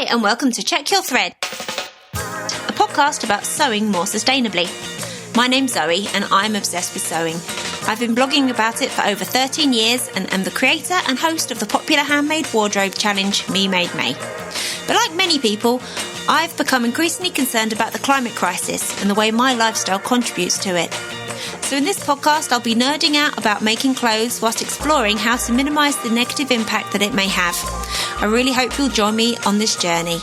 Hi, and welcome to Check Your Thread, a podcast about sewing more sustainably. My name's Zoe, and I'm obsessed with sewing. I've been blogging about it for over 13 years and am the creator and host of the popular handmade wardrobe challenge, Me Made May. But like many people, I've become increasingly concerned about the climate crisis and the way my lifestyle contributes to it. So in this podcast, I'll be nerding out about making clothes whilst exploring how to minimise the negative impact that it may have. I really hope you'll join me on this journey.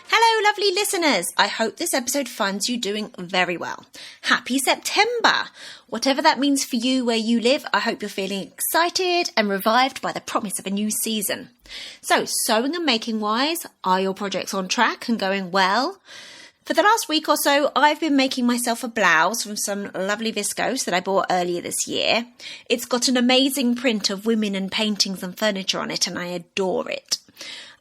Hello, lovely listeners. I hope this episode finds you doing very well. Happy September! Whatever that means for you where you live, I hope you're feeling excited and revived by the promise of a new season. So, sewing and making wise, are your projects on track and going well? For the last week or so, I've been making myself a blouse from some lovely viscose that I bought earlier this year. It's got an amazing print of women and paintings and furniture on it, and I adore it.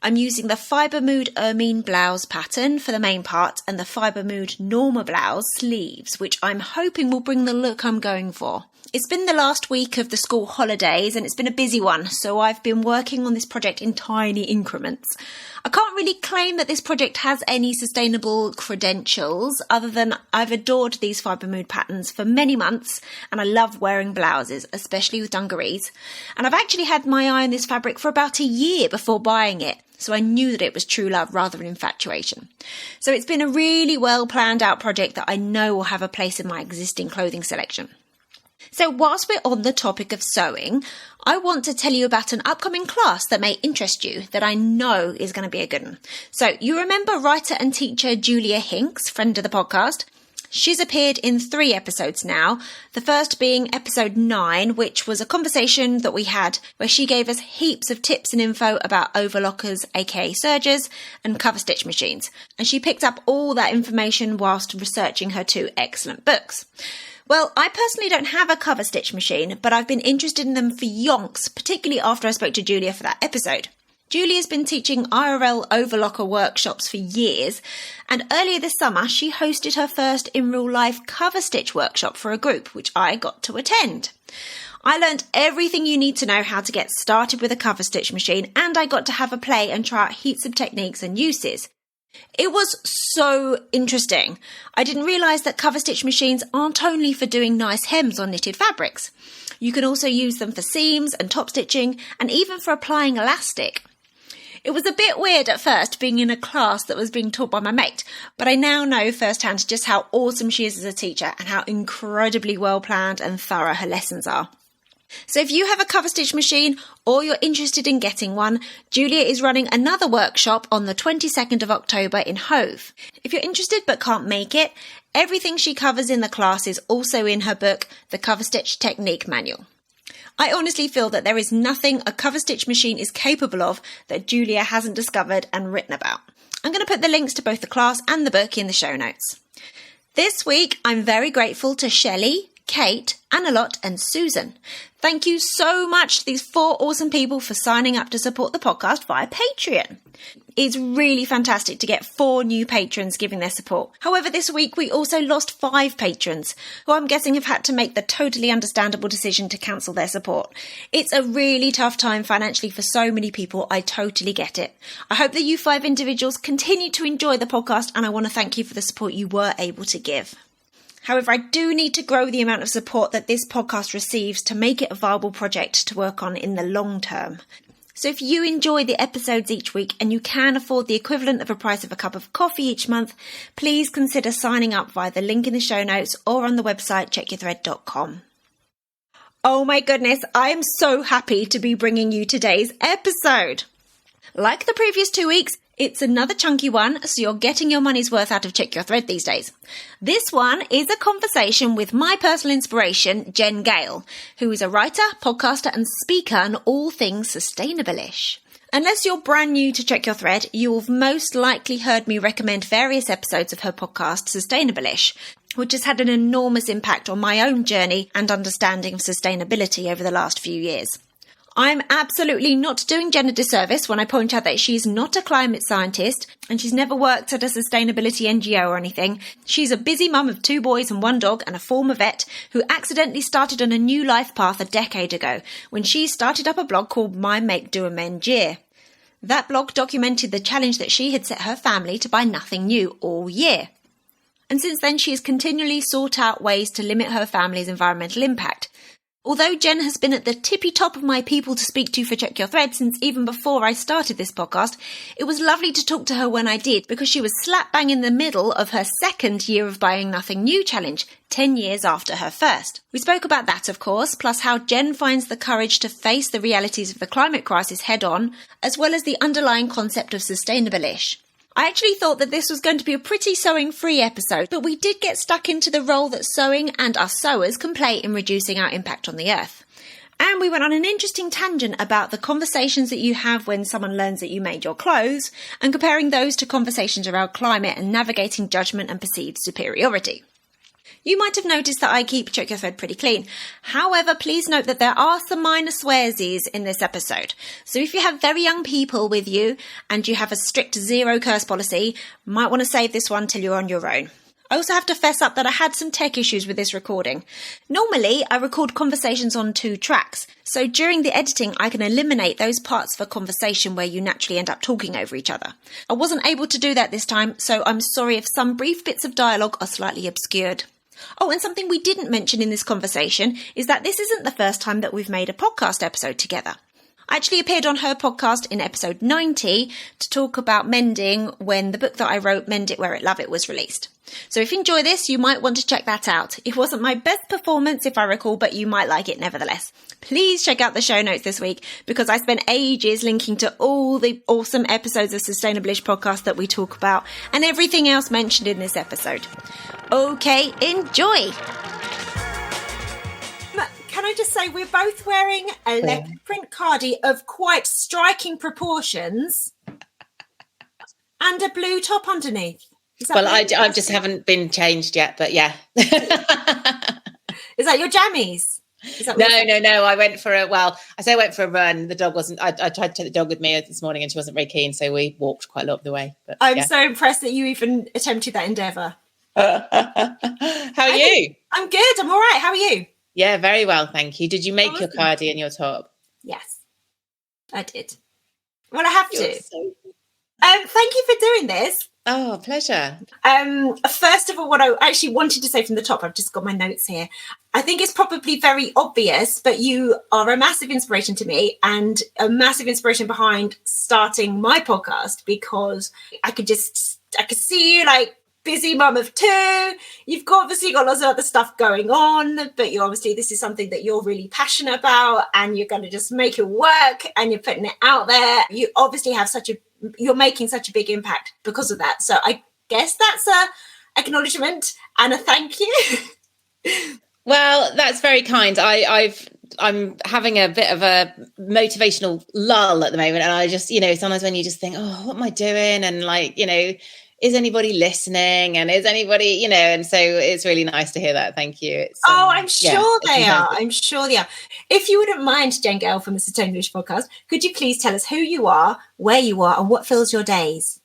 I'm using the Fibre Mood Ermine blouse pattern for the main part and the Fibre Mood Norma blouse sleeves, which I'm hoping will bring the look I'm going for. It's been the last week of the school holidays and it's been a busy one, so I've been working on this project in tiny increments. I can't really claim that this project has any sustainable credentials other than I've adored these Fibre Mood patterns for many months and I love wearing blouses, especially with dungarees. And I've actually had my eye on this fabric for about a year before buying it, so I knew that it was true love rather than infatuation. So it's been a really well planned out project that I know will have a place in my existing clothing selection. So whilst we're on the topic of sewing, I want to tell you about an upcoming class that may interest you that I know is going to be a good one. So you remember writer and teacher Julia Hinks, friend of the podcast? She's appeared in 3 episodes now, the first being episode 9, which was a conversation that we had where she gave us heaps of tips and info about overlockers, aka sergers, and cover stitch machines. And she picked up all that information whilst researching her 2 excellent books. Well, I personally don't have a cover stitch machine, but I've been interested in them for yonks, particularly after I spoke to Julia for that episode. Julia's been teaching IRL overlocker workshops for years, and earlier this summer she hosted her first in real life cover stitch workshop for a group, which I got to attend. I learned everything you need to know how to get started with a cover stitch machine, and I got to have a play and try out heaps of techniques and uses. It was so interesting. I didn't realise that cover stitch machines aren't only for doing nice hems on knitted fabrics. You can also use them for seams and top stitching and even for applying elastic. It was a bit weird at first being in a class that was being taught by my mate, but I now know firsthand just how awesome she is as a teacher and how incredibly well planned and thorough her lessons are. So if you have a cover stitch machine or you're interested in getting one, Julia is running another workshop on the 22nd of October in Hove. If you're interested but can't make it, everything she covers in the class is also in her book, The Cover Stitch Technique Manual. I honestly feel that there is nothing a cover stitch machine is capable of that Julia hasn't discovered and written about. I'm going to put the links to both the class and the book in the show notes. This week, I'm very grateful to Shelley, Kate, Annalot and Susan. Thank you so much to these 4 awesome people for signing up to support the podcast via Patreon. It's really fantastic to get 4 new patrons giving their support. However, this week we also lost 5 patrons, who I'm guessing have had to make the totally understandable decision to cancel their support. It's a really tough time financially for so many people. I totally get it. I hope that you 5 individuals continue to enjoy the podcast, and I want to thank you for the support you were able to give. However, I do need to grow the amount of support that this podcast receives to make it a viable project to work on in the long term. So if you enjoy the episodes each week and you can afford the equivalent of a price of a cup of coffee each month, please consider signing up via the link in the show notes or on the website checkyourthread.com. Oh my goodness, I am so happy to be bringing you today's episode. Like the previous 2 weeks, it's another chunky one, so you're getting your money's worth out of Check Your Thread these days. This one is a conversation with my personal inspiration, Jen Gale, who is a writer, podcaster and speaker on all things sustainable-ish. Unless you're brand new to Check Your Thread, you've most likely heard me recommend various episodes of her podcast, Sustainable-ish, which has had an enormous impact on my own journey and understanding of sustainability over the last few years. I'm absolutely not doing Jen a disservice when I point out that she's not a climate scientist and she's never worked at a sustainability NGO or anything. She's a busy mum of 2 boys and 1 dog and a former vet who accidentally started on a new life path a decade ago when she started up a blog called My Make Do Amend Year. That blog documented the challenge that she had set her family to buy nothing new all year. And since then, she has continually sought out ways to limit her family's environmental impact. Although Jen has been at the tippy top of my people to speak to for Check Your Thread since even before I started this podcast, it was lovely to talk to her when I did, because she was slap bang in the middle of her second year of buying nothing new challenge, 10 years after her first. We spoke about that, of course, plus how Jen finds the courage to face the realities of the climate crisis head on, as well as the underlying concept of sustainable-ish. I actually thought that this was going to be a pretty sewing-free episode, but we did get stuck into the role that sewing and us sewers can play in reducing our impact on the earth. And we went on an interesting tangent about the conversations that you have when someone learns that you made your clothes, and comparing those to conversations around climate and navigating judgment and perceived superiority. You might have noticed that I keep Check Your Thread pretty clean. However, please note that there are some minor swearsies in this episode. So if you have very young people with you and you have a strict zero curse policy, you might want to save this one till you're on your own. I also have to fess up that I had some tech issues with this recording. Normally, I record conversations on 2 tracks, so during the editing I can eliminate those parts of a conversation where you naturally end up talking over each other. I wasn't able to do that this time, so I'm sorry if some brief bits of dialogue are slightly obscured. Oh, and something we didn't mention in this conversation is that this isn't the first time that we've made a podcast episode together. I actually appeared on her podcast in episode 90 to talk about mending when the book that I wrote, Mend It, Wear It, Love It, was released. So if you enjoy this, you might want to check that out. It wasn't my best performance, if I recall, but you might like it nevertheless. Please check out the show notes this week, because I spent ages linking to all the awesome episodes of Sustainable-ish podcast that we talk about and everything else mentioned in this episode. Okay, enjoy! Can I just say, we're both wearing a leopard print cardi of quite striking proportions and a blue top underneath. Well, I just haven't been changed yet, but yeah. Is that your jammies? No. I went for a run. The dog wasn't, I tried to take the dog with me this morning and she wasn't very keen, so we walked quite a lot of the way. But, I'm so impressed that you even attempted that endeavour. How are you? I'm good, I'm all right. How are you? Yeah, very well, thank you. Did you make your cardi and your top? Yes, I did. Well, I have to. So... thank you for doing this. Oh, pleasure. First of all, what I actually wanted to say from the top, I've just got my notes here. I think it's probably very obvious, but you are a massive inspiration to me and a massive inspiration behind starting my podcast, because I could see you like busy mum of 2. You've obviously got lots of other stuff going on, but this is something that you're really passionate about and you're going to just make it work and you're putting it out there. You obviously have you're making such a big impact because of that. So I guess that's a acknowledgement and a thank you. Well, that's very kind. I'm having a bit of a motivational lull at the moment. And I just, sometimes when you just think, oh, what am I doing? And is anybody listening? And is anybody, and so it's really nice to hear that. Thank you. I'm sure they are. I'm sure they are. If you wouldn't mind, Jen Gale from the Sustainable-ish podcast, could you please tell us who you are, where you are, and what fills your days?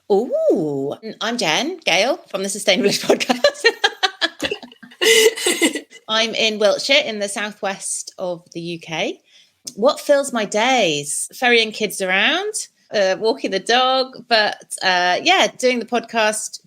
Oh, I'm Jen Gale from the Sustainable-ish podcast. I'm in Wiltshire in the southwest of the UK. What fills my days? Ferrying kids around. Walking the dog, but doing the podcast,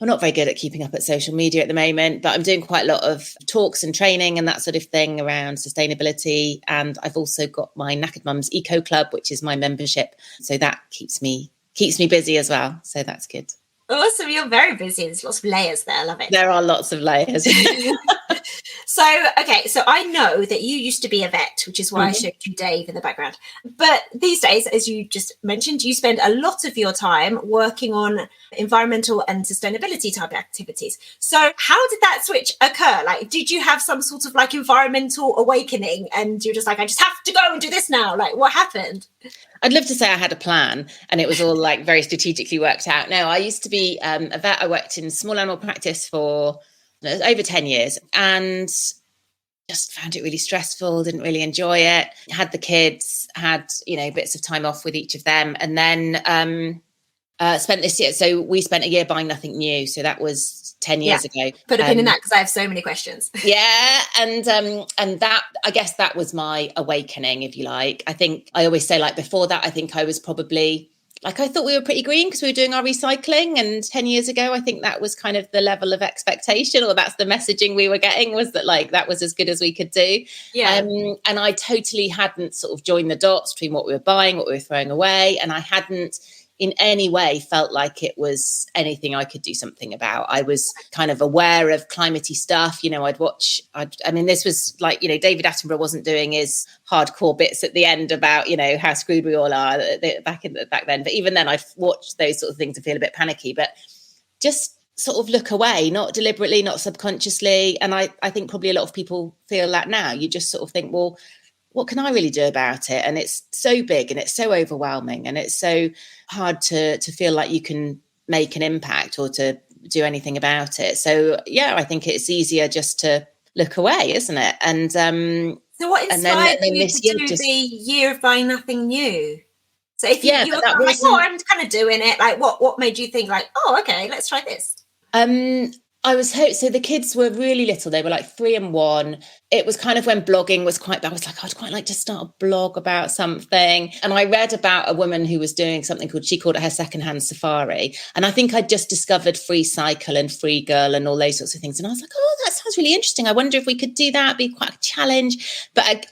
I'm not very good at keeping up at social media at the moment, but I'm doing quite a lot of talks and training and that sort of thing around sustainability. And I've also got my Knackered Mums Eco Club, which is my membership. So that keeps me busy as well. So that's good. Awesome. You're very busy. There's lots of layers there. I love it. There are lots of layers. So I know that you used to be a vet, which is why I showed you Dave in the background. But these days, as you just mentioned, you spend a lot of your time working on environmental and sustainability type activities. So how did that switch occur? Like, did you have some sort of like environmental awakening and you're just like, I just have to go and do this now? Like, what happened? I'd love to say I had a plan and it was all like very strategically worked out. No, I used to be a vet. I worked in small animal practice for over 10 years and just found it really stressful, didn't really enjoy it. Had the kids, had, bits of time off with each of them. And then spent this year. So we spent a year buying nothing new. So that was 10 years ago. Put a pin in that because I have so many questions. Yeah. And that, I guess that was my awakening, if you like. I think I always say, like, before that, I think I was probably like, I thought we were pretty green because we were doing our recycling. And 10 years ago, I think that was kind of the level of expectation, or that's the messaging we were getting, was that like that was as good as we could do. Yeah. And I totally hadn't sort of joined the dots between what we were buying, what we were throwing away. And I hadn't in any way felt like it was anything I could do something about. I was kind of aware of climatey stuff. You know, I mean, this was like, you know, David Attenborough wasn't doing his hardcore bits at the end about, you know, how screwed we all are back then. But even then, I watched those sort of things and feel a bit panicky, but just sort of look away, not deliberately, not subconsciously. And I think probably a lot of people feel that now. You just sort of think, well, what can I really do about it? And it's so big and it's so overwhelming and it's so hard to feel like you can make an impact or to do anything about it. So, yeah, I think it's easier just to look away, isn't it? And so what inspired you to do the year of buying nothing new? So if you were like, oh, I'm kind of doing it, like what made you think like, oh, okay, let's try this? So the kids were really little. They were like 3 and 1. It was kind of when blogging was quite bad. I was like, I'd quite like to start a blog about something. And I read about a woman who was doing something she called it her secondhand safari. And I think I'd just discovered Free Cycle and Free Girl and all those sorts of things. And I was like, oh, that sounds really interesting. I wonder if we could do that. It'd be quite a challenge. But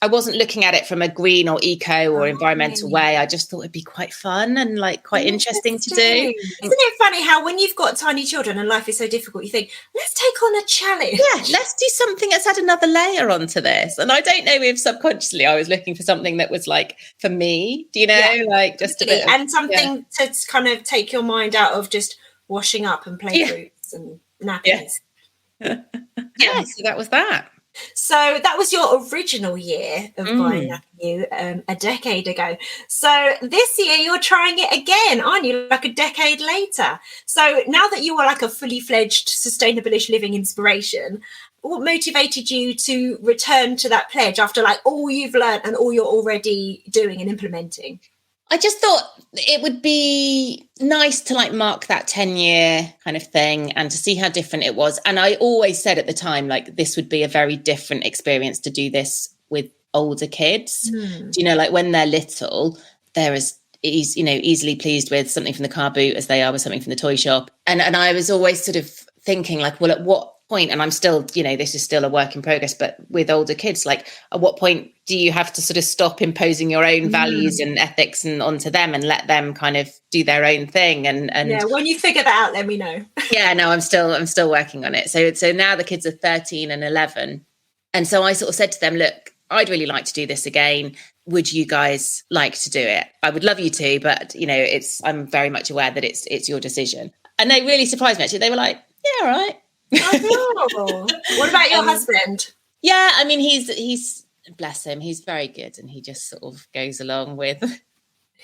I wasn't looking at it from a green or eco or environmental way. I just thought it'd be quite fun and like quite interesting to do. Isn't it funny how when you've got tiny children and life is so difficult, you think, let's take on a challenge. Yeah, let's do something that's add another layer onto this. And I don't know if subconsciously I was looking for something that was like for me, do you know, like just a bit and something to kind of take your mind out of just washing up and play groups and nappies. Yeah, so that was that. So that was your original year of buying nothing new a decade ago. So this year you're trying it again, aren't you? Like a decade later. So now that you are like a fully fledged sustainable-ish living inspiration, what motivated you to return to that pledge after like all you've learned and all you're already doing and implementing? I just thought it would be nice to like mark that 10-year kind of thing and to see how different it was. And I always said at the time, like, this would be a very different experience to do this with older kids. Do you know, like when they're little, they're as easily pleased with something from the car boot as they are with something from the toy shop. And I was always sort of thinking like, well, at what point, and I'm still, you know, this is still a work in progress, but with older kids, like at what point do you have to sort of stop imposing your own values and ethics and onto them and let them kind of do their own thing? And when you figure that out, let me know. I'm still working on it. So now the kids are 13 and 11. And so I sort of said to them, look, I'd really like to do this again. Would you guys like to do it? I would love you to, but you know, I'm very much aware that it's your decision. And they really surprised me actually. They were like, yeah, all right. Oh, what about your husband? Yeah, I mean, he's bless him, he's very good, and he just sort of goes along with.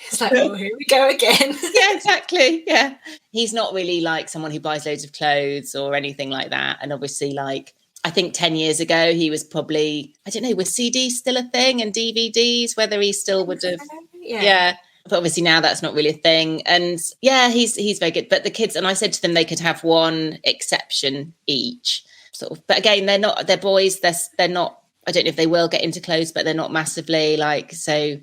It's like, oh, here we go again. Yeah, exactly. Yeah, he's not really like someone who buys loads of clothes or anything like that. And obviously, like I think 10 years ago, he was probably, I don't know, was CDs still a thing and DVDs? Whether he still would have, yeah. But obviously now that's not really a thing. And yeah, he's very good. But the kids, and I said to them they could have one exception each. Sort of. But again, they're boys. They're not, I don't know if they will get into clothes, but they're not massively like, so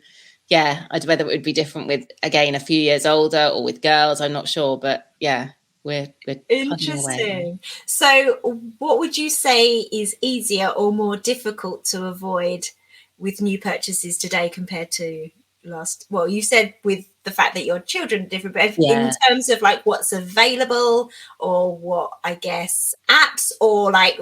yeah, whether it would be different with, again, a few years older or with girls, I'm not sure. But yeah, we're interesting. So what would you say is easier or more difficult to avoid with new purchases today compared to you said with the fact that your children are different, but in terms of like what's available or what I guess apps or like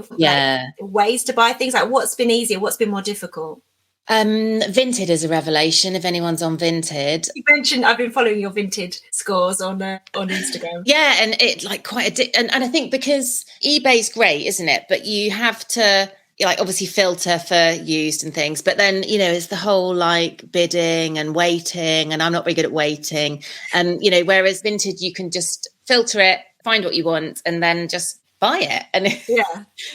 ways to buy things, like what's been easier, what's been more difficult? Vinted is a revelation if anyone's on Vinted. You mentioned I've been following your Vinted scores on Instagram. Yeah, and it like quite and I think because eBay's great, isn't it? But you have to like obviously filter for used and things, but then, you know, it's the whole like bidding and waiting, and I'm not very good at waiting. And, you know, whereas Vinted, you can just filter it, find what you want, and then just buy it. And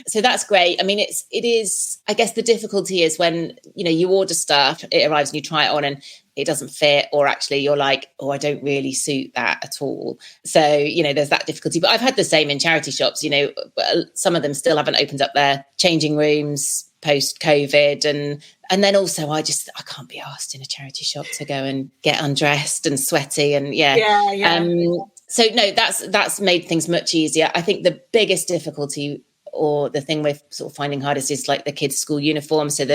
so that's great. I mean, it is, I guess the difficulty is when, you know, you order stuff, it arrives and you try it on, and it doesn't fit, or actually you're like, oh, I don't really suit that at all. So, there's that difficulty. But I've had the same in charity shops. Some of them still haven't opened up their changing rooms post COVID, and then also I can't be asked in a charity shop to go and get undressed and sweaty and so no, that's made things much easier. I think the biggest difficulty, or the thing we're sort of finding hardest, is like the kids' school uniform. So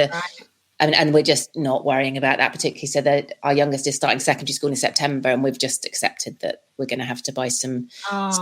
and we're just not worrying about that particularly. So that our youngest is starting secondary school in September, and we've just accepted that we're going to have to buy some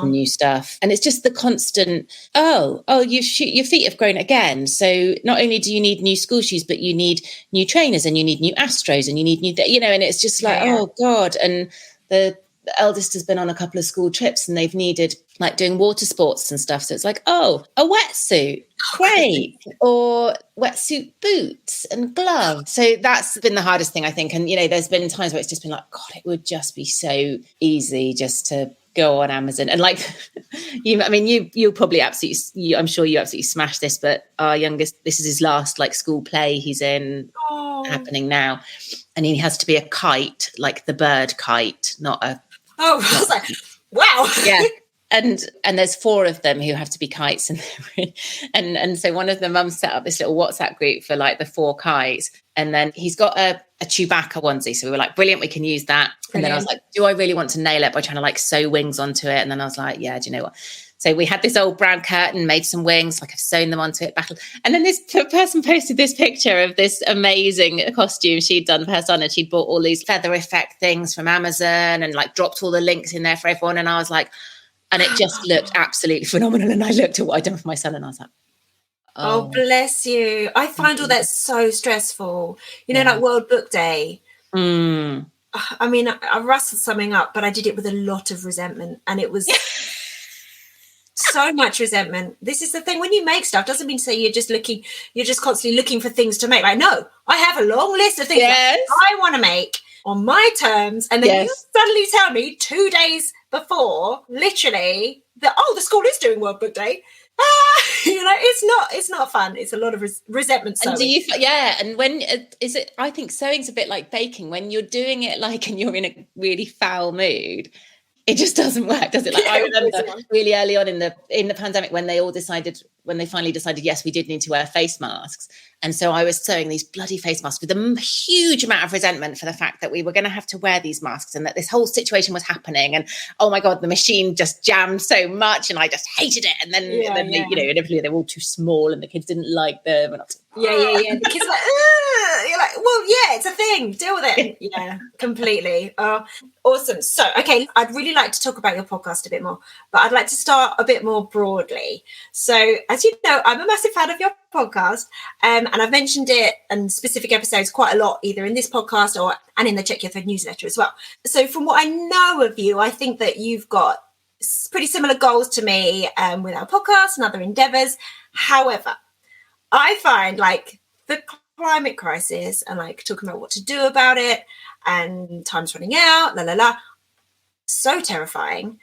new stuff. And it's just the constant, your feet have grown again. So not only do you need new school shoes, but you need new trainers, and you need new Astros, and you need new, and it's just like, oh God. And the eldest has been on a couple of school trips, and they've needed like doing water sports and stuff. So it's like, a wetsuit, great, or wetsuit boots and gloves. So that's been the hardest thing, I think. And, there's been times where it's just been like, God, it would just be so easy just to go on Amazon. And like, you'll probably absolutely, I'm sure you absolutely smash this, but our youngest, this is his last like school play he's in happening now. And he has to be a kite, like the bird kite, not a... Oh, I was like, wow. Yeah. And there's 4 of them who have to be kites. And so one of the mums set up this little WhatsApp group for like the 4 kites. And then he's got a Chewbacca onesie. So we were like, brilliant, we can use that. Brilliant. And then I was like, do I really want to nail it by trying to like sew wings onto it? And then I was like, yeah, do you know what? So we had this old brown curtain, made some wings, like I've sewn them onto it. And then this person posted this picture of this amazing costume she'd done for her son, and she'd bought all these feather effect things from Amazon and like dropped all the links in there for everyone. And I was like, and it just looked absolutely phenomenal. And I looked at what I'd done for my son, and I was like, oh bless you. I find all that so stressful. Like World Book Day. I mean, I rustled something up, but I did it with a lot of resentment, and it was... so much resentment. This is the thing, when you make stuff, doesn't mean to say you're just constantly looking for things to make. Like, no, I have a long list of things that I want to make on my terms, and then you suddenly tell me 2 days before, literally, that the school is doing World Book Day. It's not fun. It's a lot of resentment. And do you and when is it, I think sewing's a bit like baking. When you're doing it like, and you're in a really foul mood, it just doesn't work, does it? Like, I remember really early on in the pandemic when they finally decided, yes, we did need to wear face masks. And so I was sewing these bloody face masks with a huge amount of resentment for the fact that we were going to have to wear these masks, and that this whole situation was happening. And oh my God, the machine just jammed so much, and I just hated it. And then inevitably they were all too small, and the kids didn't like them. And I was like, The kids were like, ugh. You're like, well, yeah, it's a thing. Deal with it. Yeah, completely. Awesome. So, okay, I'd really like to talk about your podcast a bit more, but I'd like to start a bit more broadly. So, as you know, I'm a massive fan of your podcast, and I've mentioned it in specific episodes quite a lot, either in this podcast and in the Check Your Thread newsletter as well. So, from what I know of you, I think that you've got pretty similar goals to me with our podcast and other endeavours. However, I find like the climate crisis and like talking about what to do about it and time's running out, so terrifying.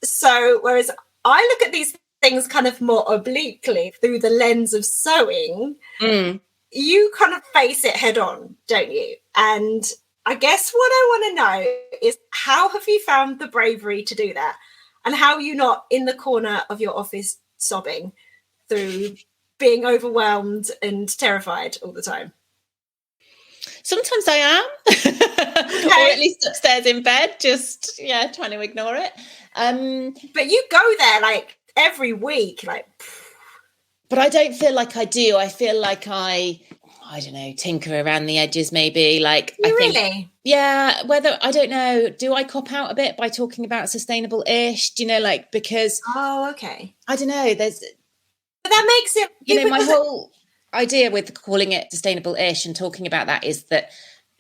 So whereas I look at these things kind of more obliquely through the lens of sewing, you kind of face it head on, don't you? And I guess what I want to know is, how have you found the bravery to do that? And how are you not in the corner of your office sobbing through being overwhelmed and terrified all the time? Sometimes I am, or at least upstairs in bed, just trying to ignore it. But you go there like every week, like. But I don't feel like I do. I feel like I don't know, tinker around the edges, maybe. Like really, whether I don't know. Do I cop out a bit by talking about sustainable-ish? Do you know, like, because okay, I don't know. But that makes it, my whole idea with calling it sustainable-ish and talking about that is that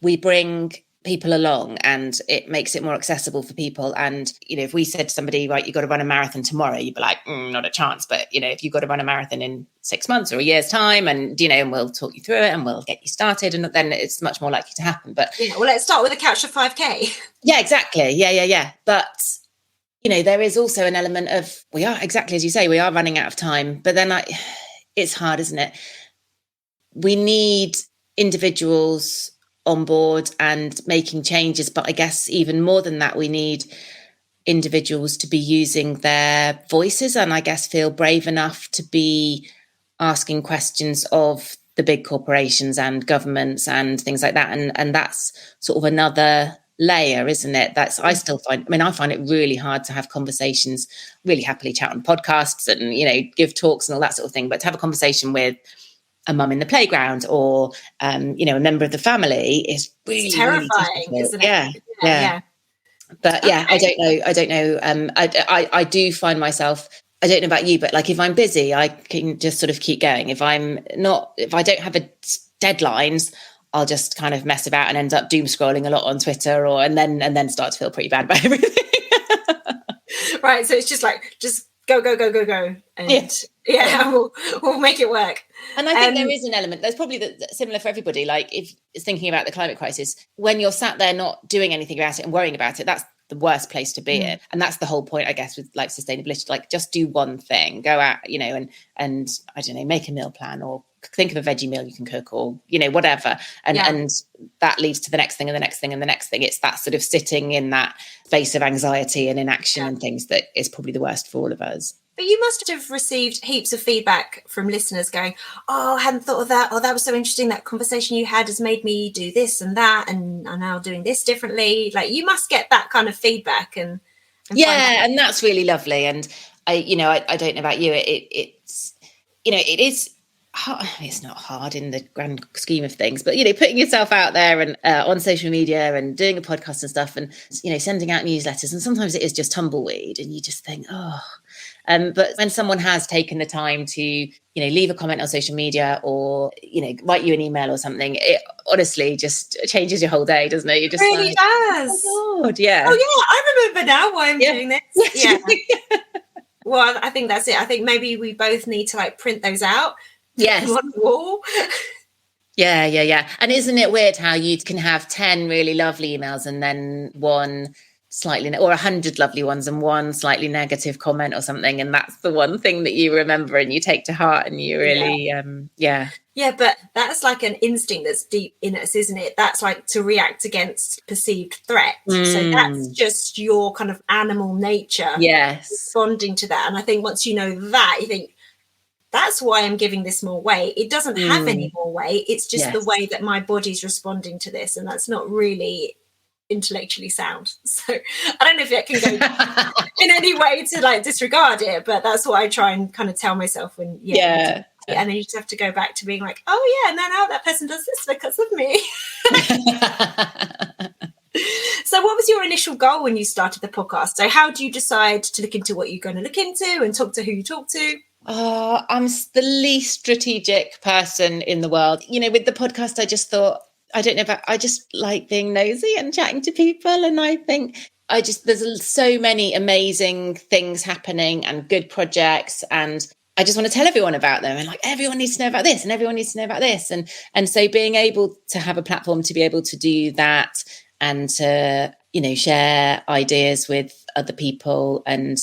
we bring people along and it makes it more accessible for people. And, if we said to somebody, right, you got to run a marathon tomorrow, you'd be like, not a chance. But, if you've got to run a marathon in 6 months or a year's time, and, and we'll talk you through it and we'll get you started, and then it's much more likely to happen. But let's start with a couch of 5K. Yeah, exactly. Yeah. But, there is also an element of, we are, exactly as you say, we are running out of time. But then it's hard, isn't it? We need individuals on board and making changes. But I guess even more than that, we need individuals to be using their voices and I guess feel brave enough to be asking questions of the big corporations and governments and things like that. And that's sort of another layer, isn't it? I find it really hard to have conversations, really happily chat on podcasts and, give talks and all that sort of thing. But to have a conversation with a mum in the playground or, a member of the family is really, it's terrifying, really isn't it? Yeah. But okay. I don't know. I do find myself, I don't know about you, but like if I'm busy, I can just sort of keep going. If I don't have deadlines, I'll just kind of mess about and end up doom scrolling a lot on Twitter and then start to feel pretty bad about everything. Right. So it's just go. And we'll make it work. And I think there is an element, there's probably similar for everybody. Like if it's thinking about the climate crisis, when you're sat there not doing anything about it and worrying about it, that's the worst place to be in. And that's the whole point, I guess, with like sustainability, like just do one thing, go out, and I don't know, make a meal plan or think of a veggie meal you can cook or, whatever. And that leads to the next thing and the next thing and the next thing. It's that sort of sitting in that space of anxiety and inaction and things that is probably the worst for all of us. But you must have received heaps of feedback from listeners going, oh, I hadn't thought of that. Oh, that was so interesting. That conversation you had has made me do this and that. And I'm now doing this differently. Like you must get that kind of feedback. And and that's really lovely. And I don't know about you. It's it is hard. It's not hard in the grand scheme of things, but, putting yourself out there and on social media and doing a podcast and stuff and, sending out newsletters. And sometimes it is just tumbleweed and you just think, oh. But when someone has taken the time to, leave a comment on social media or, write you an email or something, it honestly just changes your whole day, doesn't it? You just really does. Oh, God, yeah. Oh, yeah. I remember now why I'm doing this. Yeah. Well, I think that's it. I think maybe we both need to print those out. Yes. On the wall. Yeah. And isn't it weird how you can have 10 really lovely emails and then one slightly or 100 lovely ones and one slightly negative comment or something, and that's the one thing that you remember and you take to heart and you really but that's like an instinct that's deep in us, isn't it? That's like to react against perceived threat. So that's just your kind of animal nature responding to that. And I think once you know that, you think that's why I'm giving this more weight. It doesn't have any more weight. It's just the way that my body's responding to this, and that's not really intellectually sound. So I don't know if it can go in any way to disregard it, but that's what I try and kind of tell myself when and then you just have to go back to being like, oh yeah, now that person does this because of me. So what was your initial goal when you started the podcast? So how do you decide to look into what you're going to look into and talk to who you talk to? I'm the least strategic person in the world. With the podcast, I just thought, I don't know I just like being nosy and chatting to people. And I think there's so many amazing things happening and good projects. And I just want to tell everyone about them. And everyone needs to know about this and everyone needs to know about this. And so being able to have a platform to be able to do that and to, share ideas with other people and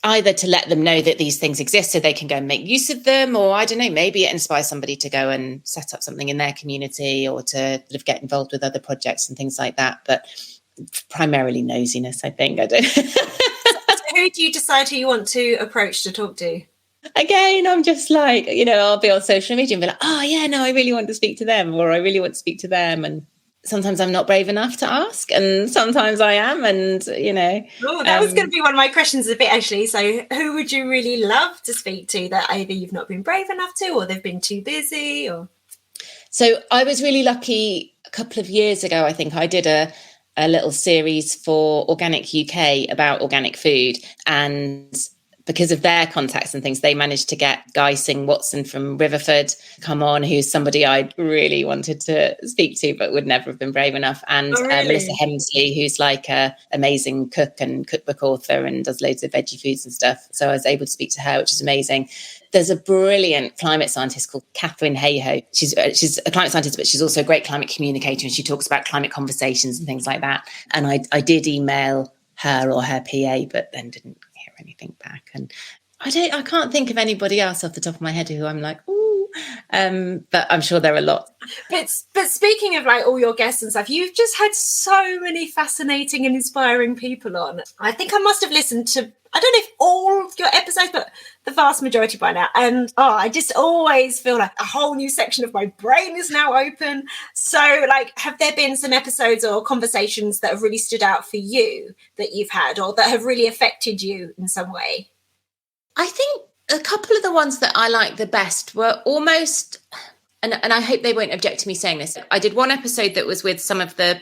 either to let them know that these things exist so they can go and make use of them, or I don't know, maybe it inspires somebody to go and set up something in their community or to sort of get involved with other projects and things like that. But primarily nosiness, I think. I don't. So who do you decide who you want to approach to talk to? Again, I'm just I'll be on social media and be like, oh yeah, no, I really want to speak to them, or I really want to speak to them. And sometimes I'm not brave enough to ask, and sometimes I am, and Oh, that was going to be one of my questions a bit, actually. So who would you really love to speak to that either you've not been brave enough to, or they've been too busy? Or so I was really lucky a couple of years ago. I think I did a little series for Organic UK about organic food, and because of their contacts and things, they managed to get Guy Singh-Watson from Riverford come on, who's somebody I really wanted to speak to but would never have been brave enough. And Melissa Hemsley, who's a amazing cook and cookbook author and does loads of veggie foods and stuff. So I was able to speak to her, which is amazing. There's a brilliant climate scientist called Catherine Hayhoe. She's a climate scientist, but she's also a great climate communicator, and she talks about climate conversations and things like that. And I did email her or her PA, but then didn't hear anything back. And I can't think of anybody else off the top of my head who I'm like, ooh, But I'm sure there are lots. But speaking of like all your guests and stuff, you've just had so many fascinating and inspiring people on. I think I must have listened to, I don't know if all of your episodes, but the vast majority by now. And I just always feel like a whole new section of my brain is now open. So like, have there been some episodes or conversations that have really stood out for you that you've had or that have really affected you in some way? I think a couple of the ones that I like the best were almost, and I hope they won't object to me saying this, I did one episode that was with some of the,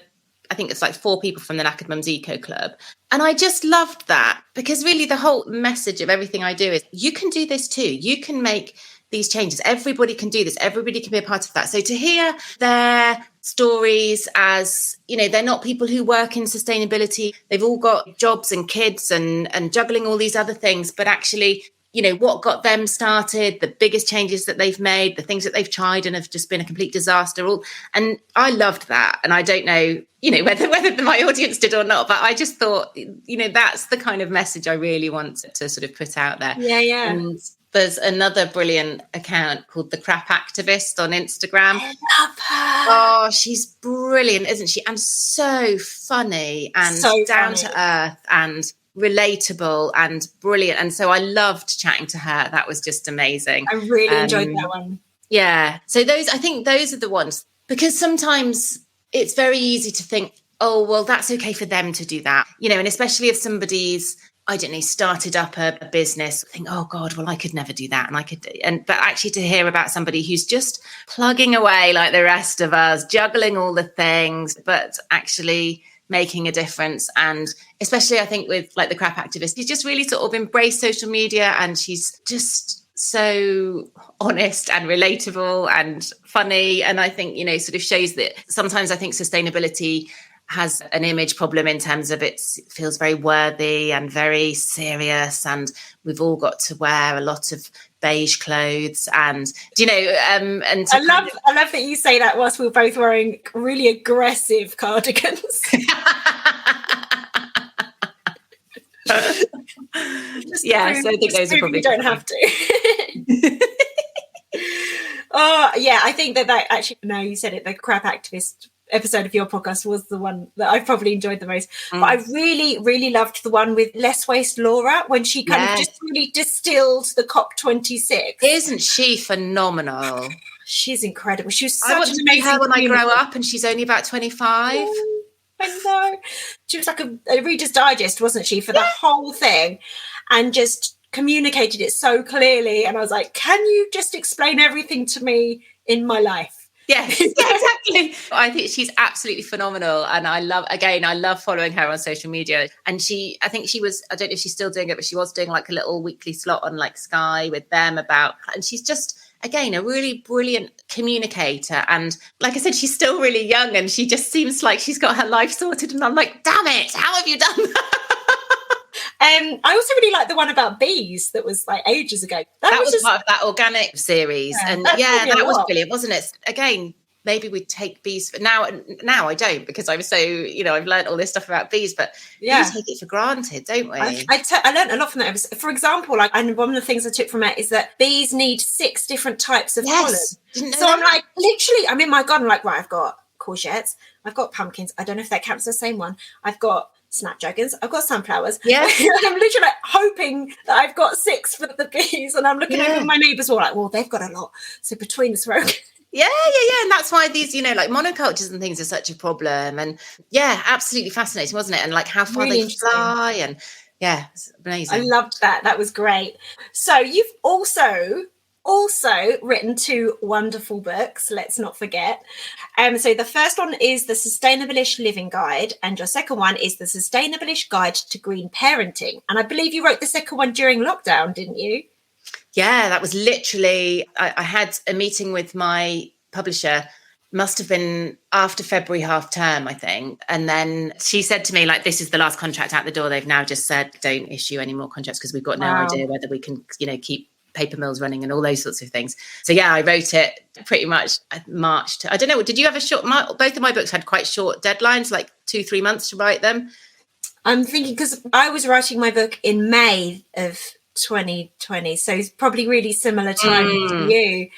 I think it's like 4 people from the Knackered Mums Eco Club. And I just loved that because really the whole message of everything I do is you can do this too. You can make these changes. Everybody can do this. Everybody can be a part of that. So to hear their stories as, you know, they're not people who work in sustainability. They've all got jobs and kids and juggling all these other things, but actually, you know, what got them started, the biggest changes that they've made, the things that they've tried and have just been a complete disaster. And I loved that. And I don't know, you know, whether my audience did or not, but I just thought, you know, that's the kind of message I really want to sort of put out there. Yeah. And there's another brilliant account called The Crap Activist on Instagram. I love her. Oh, she's brilliant, isn't she? And so funny and So down funny. to earth and relatable and brilliant. And so I loved chatting to her. That was just amazing. I really enjoyed that one. Yeah. So I think those are the ones, because sometimes it's very easy to think, oh, well, that's okay for them to do that, you know, and especially if somebody's, I don't know, started up a business, think, oh God, well, I could never do that. But actually to hear about somebody who's just plugging away like the rest of us, juggling all the things, but actually making a difference. And especially I think with like the Crap Activist, she's just really sort of embraced social media and she's just so honest and relatable and funny. And I think, you know, sort of shows that sometimes I think sustainability has an image problem in terms of it feels very worthy and very serious, and we've all got to wear a lot of beige clothes, and you know, and I love that you say that whilst we're both wearing really aggressive cardigans. Yeah, so I think those are probably, you don't have to. Oh yeah, I think that actually, now you said it, the Crap Activist episode of your podcast was the one that I probably enjoyed the most. But I really loved the one with Less Waste Laura, when she kind of just really distilled the COP26. Isn't she phenomenal? She's incredible. She was such I want to meet her when I grow up, and she's only about 25. I know. She was like a Reader's Digest, wasn't she, for the whole thing, and just communicated it so clearly. And I was like, can you just explain everything to me in my life? Yes, exactly. I think she's absolutely phenomenal. And I love following her on social media. And I think she was, I don't know if she's still doing it, but she was doing like a little weekly slot on like Sky with them and she's just, again, a really brilliant communicator. And like I said, she's still really young and she just seems like she's got her life sorted. And I'm like, damn it, how have you done that? I also really like the one about bees that was like ages ago. That was part of that organic series. Yeah, and that was brilliant, wasn't it? Again, maybe we'd take bees now I don't, because I was so, you know, I've learned all this stuff about bees, but we take it for granted, don't we? I learned a lot from that episode. For example, like, and one of the things I took from it is that bees need 6 different types of pollen. So I'm like, literally, I'm in my garden, like, right, I've got courgettes, I've got pumpkins, I don't know if that counts as the same one, I've got snapdragons, I've got sunflowers. I'm literally like hoping that I've got 6 for the bees, and I'm looking over my neighbours all like, well, they've got a lot, so between us we're okay. Yeah. And that's why these, you know, like monocultures and things are such a problem. And absolutely fascinating, wasn't it? And like how far they fly, and it's amazing. I loved that. That was great. So you've also written 2 wonderful books, let's not forget. So the first one is the Sustainable-ish Living Guide, and your second one is the Sustainable-ish Guide to Green Parenting. And I believe you wrote the second one during lockdown, didn't you? Yeah, that was literally, I had a meeting with my publisher, must have been after February half term, I think. And then she said to me, like, this is the last contract out the door. They've now just said, don't issue any more contracts because we've got no idea whether we can, you know, keep paper mills running and all those sorts of things. So I wrote it pretty much March I don't know, did you have both of my books had quite short deadlines, like 2-3 months to write them? I'm thinking, because I was writing my book in May of 2020, so it's probably really similar time to you.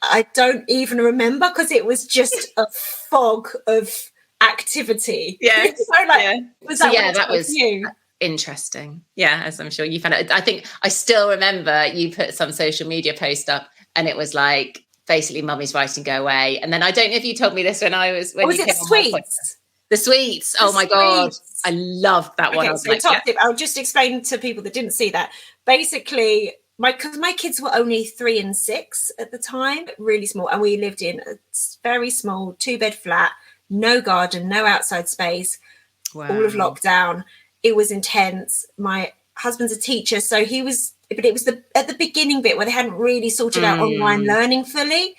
I don't even remember because it was just a fog of activity. Yes. So, like, was that that was you? Interesting. Yeah, as I'm sure you found out. I think I still remember you put some social media post up and it was like basically mummy's writing go away. And then I don't know if you told me this when was you it came on my podcast. The sweets. Oh my God. I loved that one. Okay, so top tip, I'll just explain to people that didn't see that. Basically, because my kids were only 3 and 6 at the time, really small, and we lived in a very small 2-bed flat, no garden, no outside space, all of lockdown. It was intense. My husband's a teacher, so but it was at the beginning bit where they hadn't really sorted out online learning fully.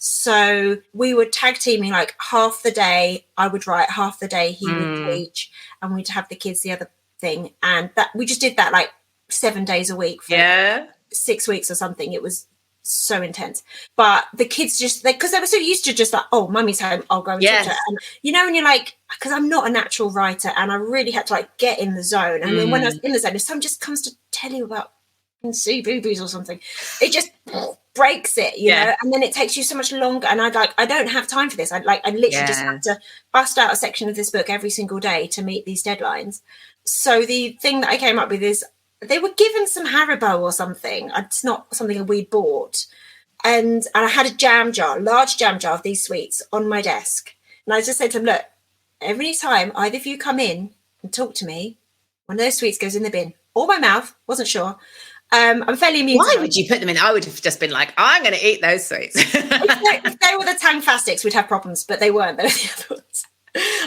So we were tag teaming, like half the day I would write, half the day he would teach, and we'd have the kids the other thing. And that we just did that like 7 days a week for 6 weeks or something. It was so intense. But the kids just, because they were so used to just like, oh, mummy's home, I'll go and talk to her. And and you're like, because I'm not a natural writer and I really had to like get in the zone. And then when I was in the zone, if someone just comes to tell you about see boo-boos or something, it just breaks it, you know, and then it takes you so much longer. And I don't have time for this. I literally just have to bust out a section of this book every single day to meet these deadlines. So the thing that I came up with is they were given some Haribo or something. It's not something we bought. And I had a large jam jar of these sweets on my desk. And I just said to them, look, every time either of you come in and talk to me, one of those sweets goes in the bin or my mouth, wasn't sure. I'm fairly immune. Why would you put them in? I would have just been like, I'm going to eat those sweets. If they were the Tang Fastics, we'd have problems, but they weren't. They were the other ones.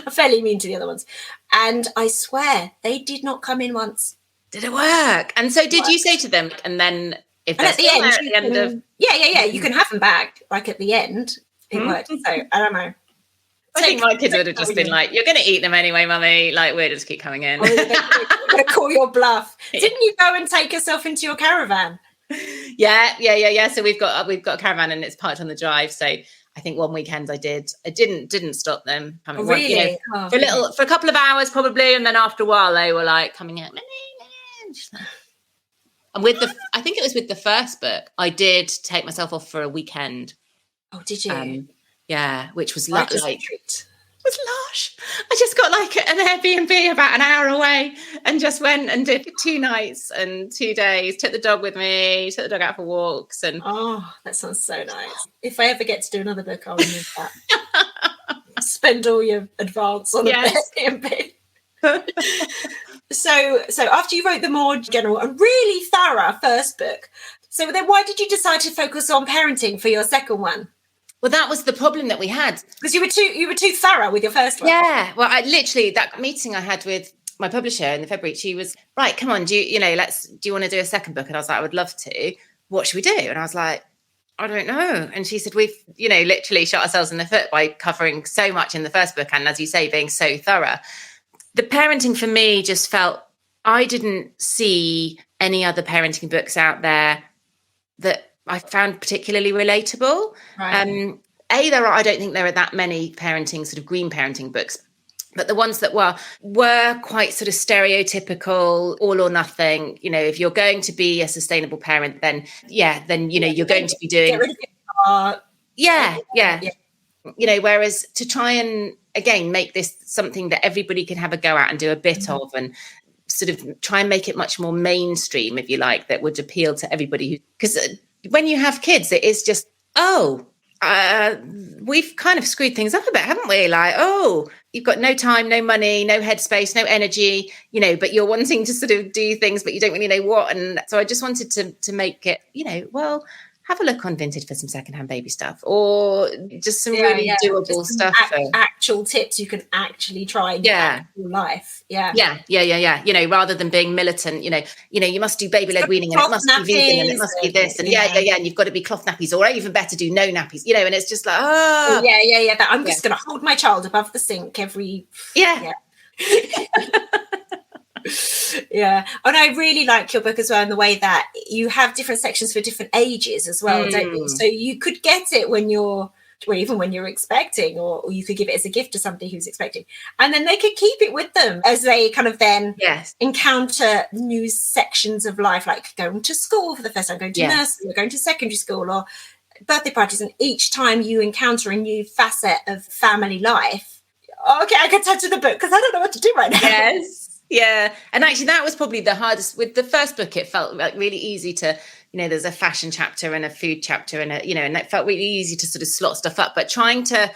I'm fairly immune to the other ones. And I swear, they did not come in once. Did it work? And so did you say to them, and then if they're still at the end of... Yeah, you can have them back, like at the end. It worked. So, I don't know. I think my kids would have just been like, you're going to eat them anyway, mummy. Like, we'll just keep coming in. We're going to call your bluff. Didn't you go and take yourself into your caravan? Yeah. So we've got a caravan and it's parked on the drive. So I think one weekend I didn't stop them coming. Really? For a couple of hours probably. And then after a while, they were like coming out. And I think it was with the first book, I did take myself off for a weekend. Oh, did you? Yeah, which was like it was lush. I just got like an Airbnb about an hour away and just went and did 2 nights and 2 days. Took the dog with me, took the dog out for walks. And that sounds so nice. If I ever get to do another book, I'll remove that. Spend all your advance on an Airbnb. So after you wrote the more general and really thorough first book, so then why did you decide to focus on parenting for your second one? Well, that was the problem that we had. Because you were too thorough with your first one. Yeah. Well, that meeting I had with my publisher in February, she was, right, come on, do you want to do a second book? And I was like, I would love to. What should we do? And I was like, I don't know. And she said, we've, literally shot ourselves in the foot by covering so much in the first book. And as you say, being so thorough. The parenting for me just felt, I didn't see any other parenting books out there that I found particularly relatable. Right. I don't think there are that many parenting, sort of green parenting books, but the ones that were quite sort of stereotypical, all or nothing. If you're going to be a sustainable parent, then you're going to be doing. Get rid of it. Yeah. Whereas to try and again make this something that everybody can have a go at and do a bit of, and sort of try and make it much more mainstream, if you like, that would appeal to everybody. Because when you have kids, it is just, we've kind of screwed things up a bit, haven't we? Like, you've got no time, no money, no headspace, no energy, but you're wanting to sort of do things, but you don't really know what. And so I just wanted to make it, have a look on Vinted for some secondhand baby stuff, or just some really doable stuff. Actual tips you can actually try in your life. Yeah. Rather than being militant, you must do baby-led weaning and it must be vegan and it must be this and and you've got to be cloth nappies, or even better, do no nappies, and it's just like, that I'm just going to hold my child above the sink every. Yeah. And I really like your book as well in the way that you have different sections for different ages as well, don't you? So you could get it even when you're expecting, or you could give it as a gift to somebody who's expecting, and then they could keep it with them as they kind of then encounter new sections of life, like going to school for the first time, going to nursery, or going to secondary school, or birthday parties, and each time you encounter a new facet of family life, okay, I can turn to the book because I don't know what to do right now. Yes. Yeah. And actually that was probably the hardest. With the first book, it felt like really easy to, there's a fashion chapter and a food chapter and and it felt really easy to sort of slot stuff up. But trying to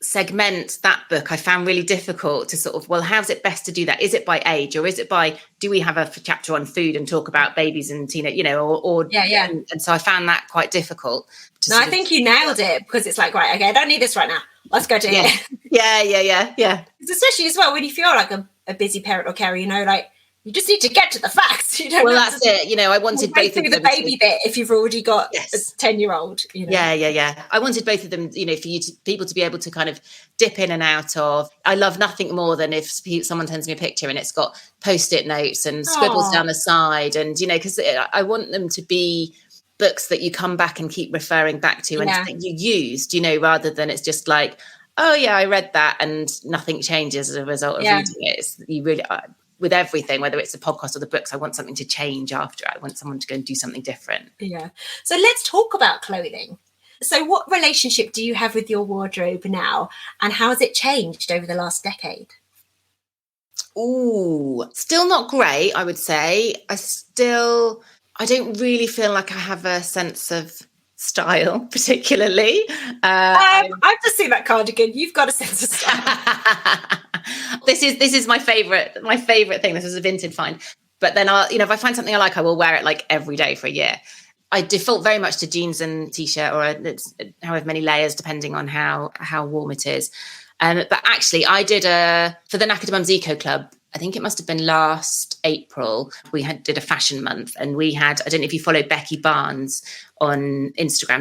segment that book, I found really difficult to sort of, well, how's it best to do that? Is it by age, or is it by, do we have a chapter on food and talk about babies and or yeah. And so I found that quite difficult. No, I think you nailed it, because it's like, right, okay, I don't need this right now. Let's go to it. Yeah. Especially as well when you feel like a busy parent or carer, like you just need to get to the facts. Well, that's it. I wanted both of them. The baby bit if you've already got a 10-year-old. Yeah. I wanted both of them, for people to be able to kind of dip in and out of. I love nothing more than if someone sends me a picture and it's got post-it notes and scribbles down the side, and because I want them to be books that you come back and keep referring back to and that you used, rather than it's just like, oh yeah, I read that and nothing changes as a result of reading it. It's, you really with everything, whether it's the podcast or the books, I want something to change after. I want someone to go and do something different. Yeah. So let's talk about clothing. So what relationship do you have with your wardrobe now, and how has it changed over the last decade? Ooh, still not great, I would say. I don't really feel like I have a sense of style, particularly. I've just seen that cardigan. You've got a sense of style. This is my favorite thing. This is a vintage find. But then if I find something I like, I will wear it like every day for a year. I default very much to jeans and t-shirt, or it's however many layers, depending on how warm it is. But actually, I did for the Knackered Mums Eco Club, I think it must have been last April, we did a fashion month, and we had, I don't know if you follow Becky Barnes on Instagram.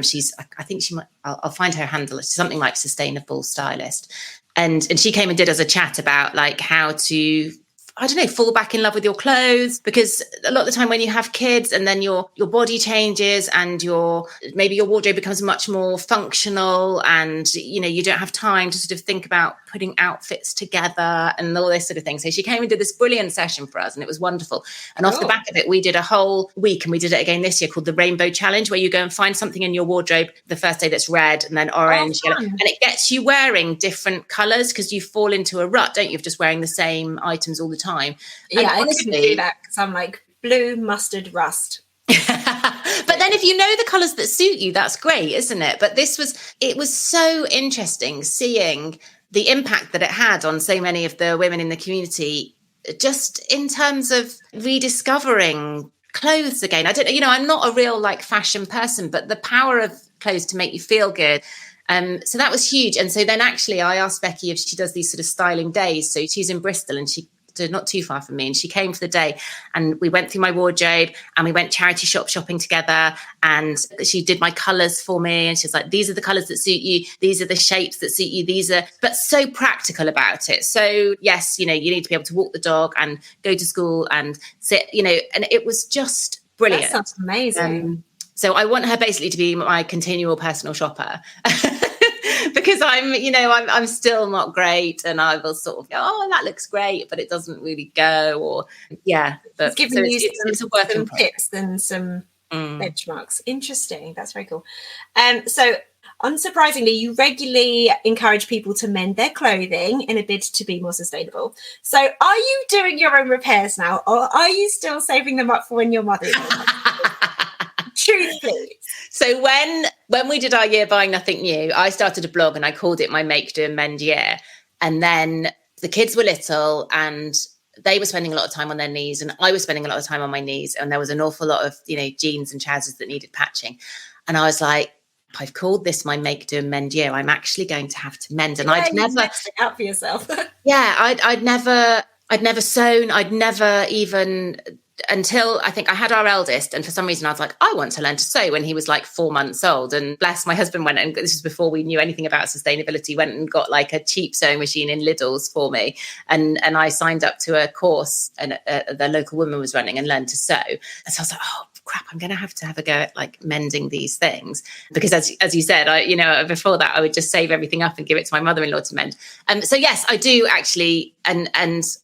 I think she might, I'll find her handle. It's something like Sustainable Stylist. And she came and did us a chat about like how to, I don't know, fall back in love with your clothes, because a lot of the time when you have kids and then your body changes and maybe your wardrobe becomes much more functional, and you don't have time to sort of think about putting outfits together and all this sort of thing. So she came and did this brilliant session for us, and it was wonderful. And off the back of it, we did a whole week, and we did it again this year, called the Rainbow Challenge, where you go and find something in your wardrobe the first day that's red, and then orange, yellow, and it gets you wearing different colours, because you fall into a rut, don't you, of just wearing the same items all the time. Yeah, and honestly, I couldn't do that, because I'm like blue, mustard, rust. But then if you know the colours that suit you, that's great, isn't it? But it was so interesting seeing the impact that it had on so many of the women in the community, just in terms of rediscovering clothes again. I don't, I'm not a real like fashion person, but the power of clothes to make you feel good. So that was huge. And so then actually I asked Becky if she does these sort of styling days. So she's in Bristol, and so not too far from me, and she came for the day, and we went through my wardrobe, and we went charity shopping together, and she did my colours for me, and she's like, these are the colours that suit you, these are the shapes that suit you, but so practical about it. So yes, you need to be able to walk the dog and go to school and sit, and it was just brilliant. That sounds amazing. So I want her basically to be my continual personal shopper. Because I'm still not great, and I will sort of go, oh, that looks great, but it doesn't really go, or But it's giving you it's a some tips and some benchmarks. Interesting. That's very cool. So unsurprisingly, you regularly encourage people to mend their clothing in a bid to be more sustainable. So are you doing your own repairs now, or are you still saving them up for when your mother-in-law Truth, please. So when we did our year buying nothing new, I started a blog and I called it my Make, Do and Mend Year. And then the kids were little, and they were spending a lot of time on their knees, and I was spending a lot of time on my knees, and there was an awful lot of jeans and trousers that needed patching. And I was like, I've called this my Make, Do and Mend Year. I'm actually going to have to mend. And I'd never messed it out for yourself. I'd never sewn. I'd never even, until I think I had our eldest, and for some reason I was like, I want to learn to sew, when he was like 4 months old. And bless, my husband went, and this was before we knew anything about sustainability, went and got like a cheap sewing machine in Lidl's for me, and I signed up to a course, and the local woman was running, and learned to sew. And so I was like, oh crap, I'm going to have a go at like mending these things, because as you said, before that I would just save everything up and give it to my mother-in-law to mend. So yes, I do actually, and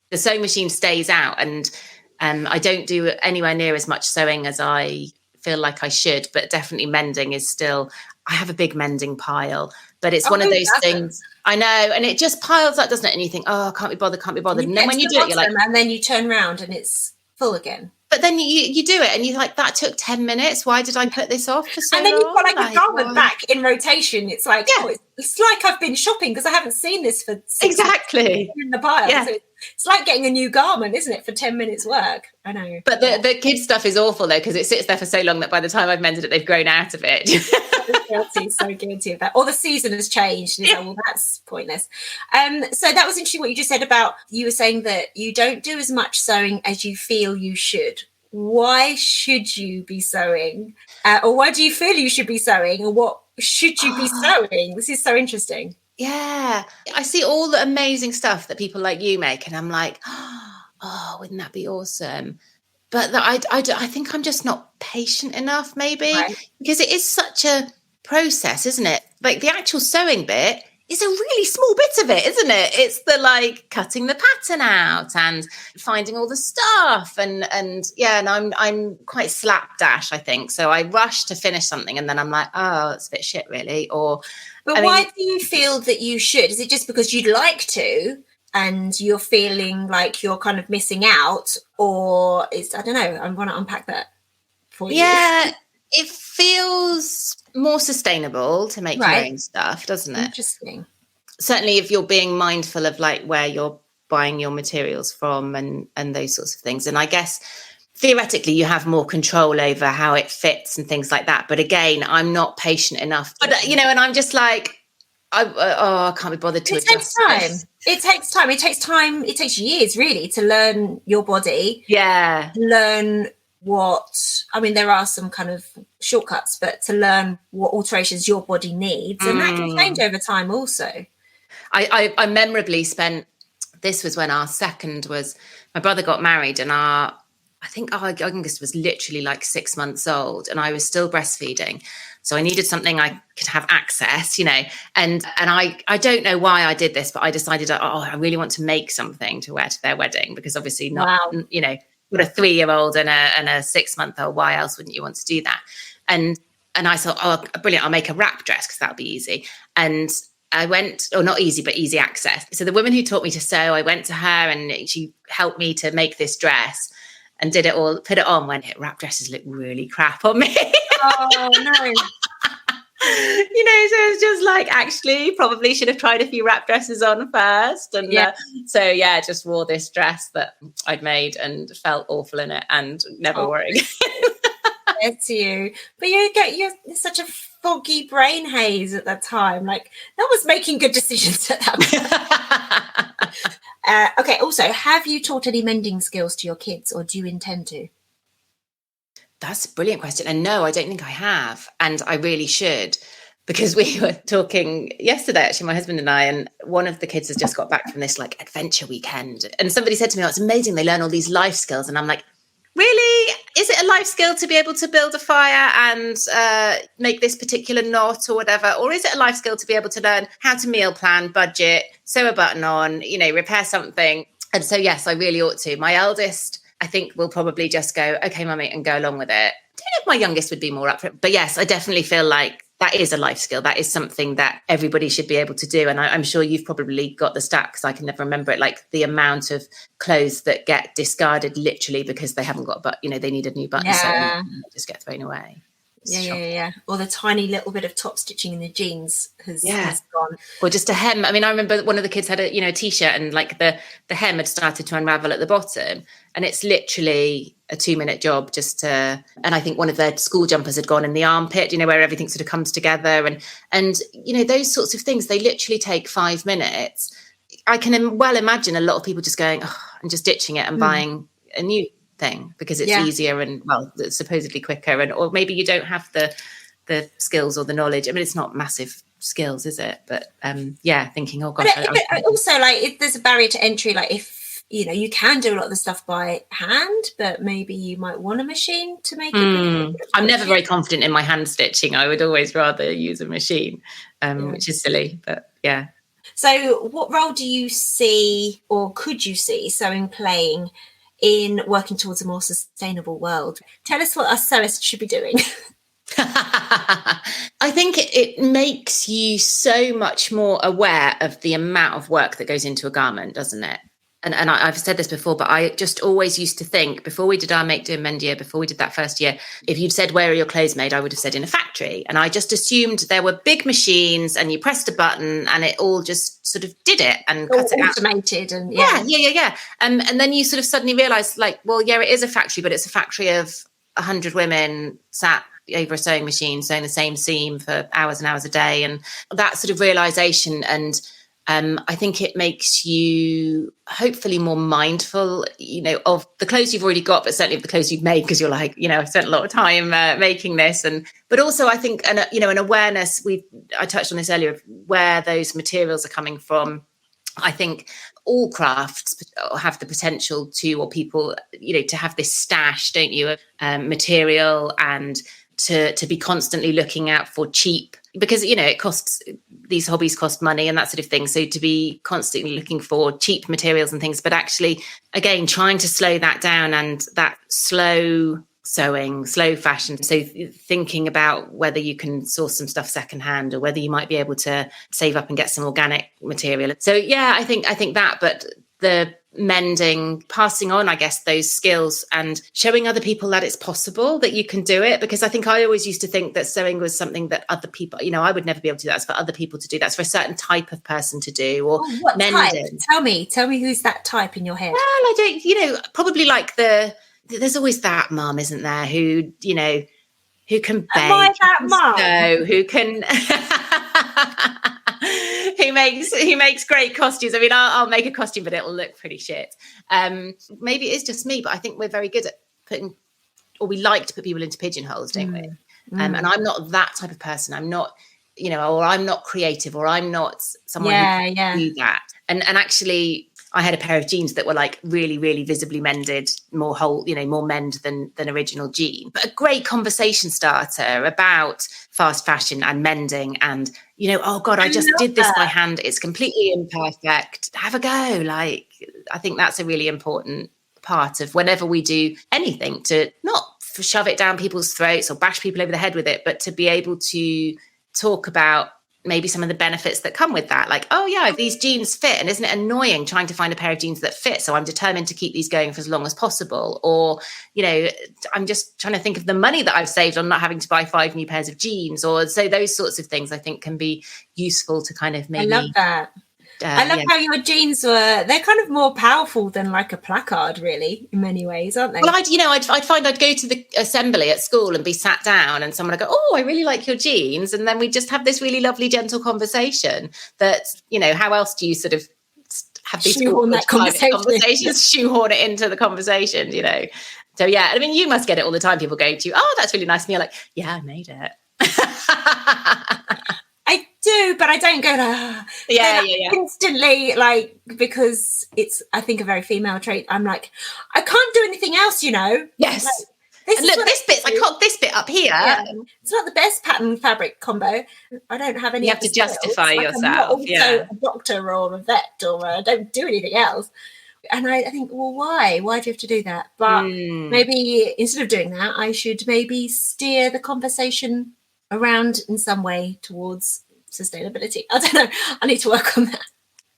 the sewing machine stays out, and I don't do anywhere near as much sewing as I feel like I should, but definitely mending is still, I have a big mending pile, but it's one of those things. I know, and it just piles up, doesn't it? And you think, oh, can't be bothered. And then when you do it, you're like, and then you turn around and it's full again. But then you do it and you're like, that took 10 minutes. Why did I put this off for so long? And then you've got like a garment back in rotation. It's like, it's like I've been shopping because I haven't seen this for 6 months in the pile. Yeah. So it's like getting a new garment, isn't it, for 10 minutes work? I know. But the kids' stuff is awful, though, because it sits there for so long that by the time I've mended it, they've grown out of it. So guilty of that. Or the season has changed. And well, that's pointless. So that was interesting what you just said about, you were saying that you don't do as much sewing as you feel you should. Why should you be sewing? Or why do you feel you should be sewing? Or what should you be sewing? This is so interesting. Yeah. I see all the amazing stuff that people like you make, and I'm like, oh, wouldn't that be awesome? But I think I'm just not patient enough, maybe, because it is such a process, isn't it? Like the actual sewing bit is a really small bit of it, isn't it? It's the like cutting the pattern out and finding all the stuff and I'm quite slapdash, I think. So I rush to finish something and then I'm like, oh, it's a bit shit, really. But why do you feel that you should? Is it just because you'd like to and you're feeling like you're kind of missing out, or I don't know, I want to unpack that for you. Yeah, it feels more sustainable to make your own stuff, doesn't it? Interesting. Certainly if you're being mindful of like where you're buying your materials from and those sorts of things. And I guess theoretically you have more control over how it fits and things like that. But again, I'm not patient enough. But, and I'm just like, I can't be bothered to adjust. It takes time. It takes time. It takes years, really, to learn your body. Yeah. Learn there are some kind of shortcuts, but to learn what alterations your body needs, and that can change over time also. I memorably spent, this was when our second was, my brother got married and I think our youngest was literally like 6 months old and I was still breastfeeding. So I needed something I could have access, and I don't know why I did this, but I decided, I really want to make something to wear to their wedding, because obviously with a 3-year-old and a 6-month-old, why else wouldn't you want to do that? And I thought, oh, brilliant, I'll make a wrap dress because that'll be easy. And I went, or not easy, but easy access. So the woman who taught me to sew, I went to her and she helped me to make this dress and did it all, put it on, when wrap dresses look really crap on me. Oh, no. So it's just like, actually probably should have tried a few wrap dresses on first. And just wore this dress that I'd made and felt awful in it and never wore it again. It's you. But you're such a foggy brain haze at that time. Like, no one's making good decisions at that point. Okay, also, have you taught any mending skills to your kids, or do you intend to? That's a brilliant question. And no, I don't think I have. And I really should, because we were talking yesterday, actually, my husband and I, and one of the kids has just got back from this like adventure weekend. And somebody said to me, oh, it's amazing, they learn all these life skills. And I'm like, really? Is it a life skill to be able to build a fire and make this particular knot or whatever? Or is it a life skill to be able to learn how to meal plan, budget, sew a button on, repair something? And so, yes, I really ought to. My eldest, I think, will probably just go, okay, mummy, and go along with it. I don't know if my youngest would be more up for it. But yes, I definitely feel like that is a life skill. That is something that everybody should be able to do. And I'm sure you've probably got the stat, because I can never remember it, like the amount of clothes that get discarded literally because they haven't got, they need a new button. So they just get thrown away. Yeah. Or the tiny little bit of top stitching in the jeans has gone. Or just a hem. I mean, I remember one of the kids had a t-shirt and like the hem had started to unravel at the bottom, and it's literally a 2-minute job just to, and I think one of their school jumpers had gone in the armpit, where everything sort of comes together, and those sorts of things, they literally take 5 minutes. I can well imagine a lot of people just going and just ditching it and buying a new thing because it's easier and it's supposedly quicker, and or maybe you don't have the skills or the knowledge. I mean, it's not massive skills, is it? But thinking, oh gosh. Also, like, if there's a barrier to entry, like if you can do a lot of the stuff by hand, but maybe you might want a machine to make it. I'm never very confident in my hand stitching. I would always rather use a machine, which is silly, but yeah. So what role do you see, or could you see sewing playing in working towards a more sustainable world? Tell us what us sewists should be doing. I think it makes you so much more aware of the amount of work that goes into a garment, doesn't it? And I've said this before, but I just always used to think, before we did our Make, Do and Mend year, before we did that first year, if you'd said, where are your clothes made? I would have said in a factory. And I just assumed there were big machines and you pressed a button and it all just sort of did it and cut it out. Automated. And Yeah. And then you sort of suddenly realise, like, well, yeah, it is a factory, but it's a factory of 100 women sat over a sewing machine sewing the same seam for hours and hours a day. And that sort of realisation, and I think it makes you hopefully more mindful, of the clothes you've already got, but certainly of the clothes you've made, because you're like, I've spent a lot of time making this. But also I think, an awareness, I touched on this earlier, of where those materials are coming from. I think all crafts have the potential to, or people, to have this stash, don't you, of material, and to be constantly looking out for cheap, because it costs, these hobbies cost money and that sort of thing, so to be constantly looking for cheap materials and things, but actually again trying to slow that down, and that slow sewing, slow fashion, so thinking about whether you can source some stuff secondhand, or whether you might be able to save up and get some organic material. So yeah, I think that, but the mending, passing on, I guess, those skills and showing other people that it's possible, that you can do it. Because I think I always used to think that sewing was something that other people, I would never be able to do that. It's for other people to do. That's for a certain type of person to do. Or what mending. Type? Tell me who's that type in your head? Well, I don't, probably like there's always that mum, isn't there, who, who can bake, am I that mum? sew, who can who makes great costumes. I mean, I'll make a costume, but it'll look pretty shit. Maybe it is just me, but I think we're very good at putting, or we like to put people into pigeonholes, don't we? And I'm not that type of person. I'm not, or I'm not creative, or I'm not someone who can do that. And actually, I had a pair of jeans that were like really, really visibly mended, more whole, more mend than original jean. But a great conversation starter about fast fashion and mending, and oh God, I just did this by hand. It's completely imperfect. Have a go. Like, I think that's a really important part of whenever we do anything, to not shove it down people's throats or bash people over the head with it, but to be able to talk about maybe some of the benefits that come with that. Like, oh yeah, these jeans fit, and isn't it annoying trying to find a pair of jeans that fit? So I'm determined to keep these going for as long as possible. Or, I'm just trying to think of the money that I've saved on not having to buy 5 new pairs of jeans. Or so those sorts of things I think can be useful to kind of maybe. I love that. I love how your jeans they're kind of more powerful than like a placard, really, in many ways, aren't they? Well, I'd find I'd go to the assembly at school and be sat down, and someone would go, oh, I really like your jeans. And then we just have this really lovely, gentle conversation that, how else do you sort of have these conversations, shoehorn it into the conversation, So, yeah, I mean, you must get it all the time. People going to you, oh, that's really nice. And you're like, yeah, I made it. I do, but I don't go yeah. instantly, like, because it's, I think, a very female trait. I'm like, I can't do anything else, Yes. Like, this bit, I cocked this bit up here. Yeah. It's not the best pattern fabric combo. I don't have any. You have to justify yourself. I'm not also a doctor or a vet, or I don't do anything else. And I think, well, why? Why do you have to do that? But maybe instead of doing that, I should maybe steer the conversation around in some way towards sustainability. I don't know. I need to work on that.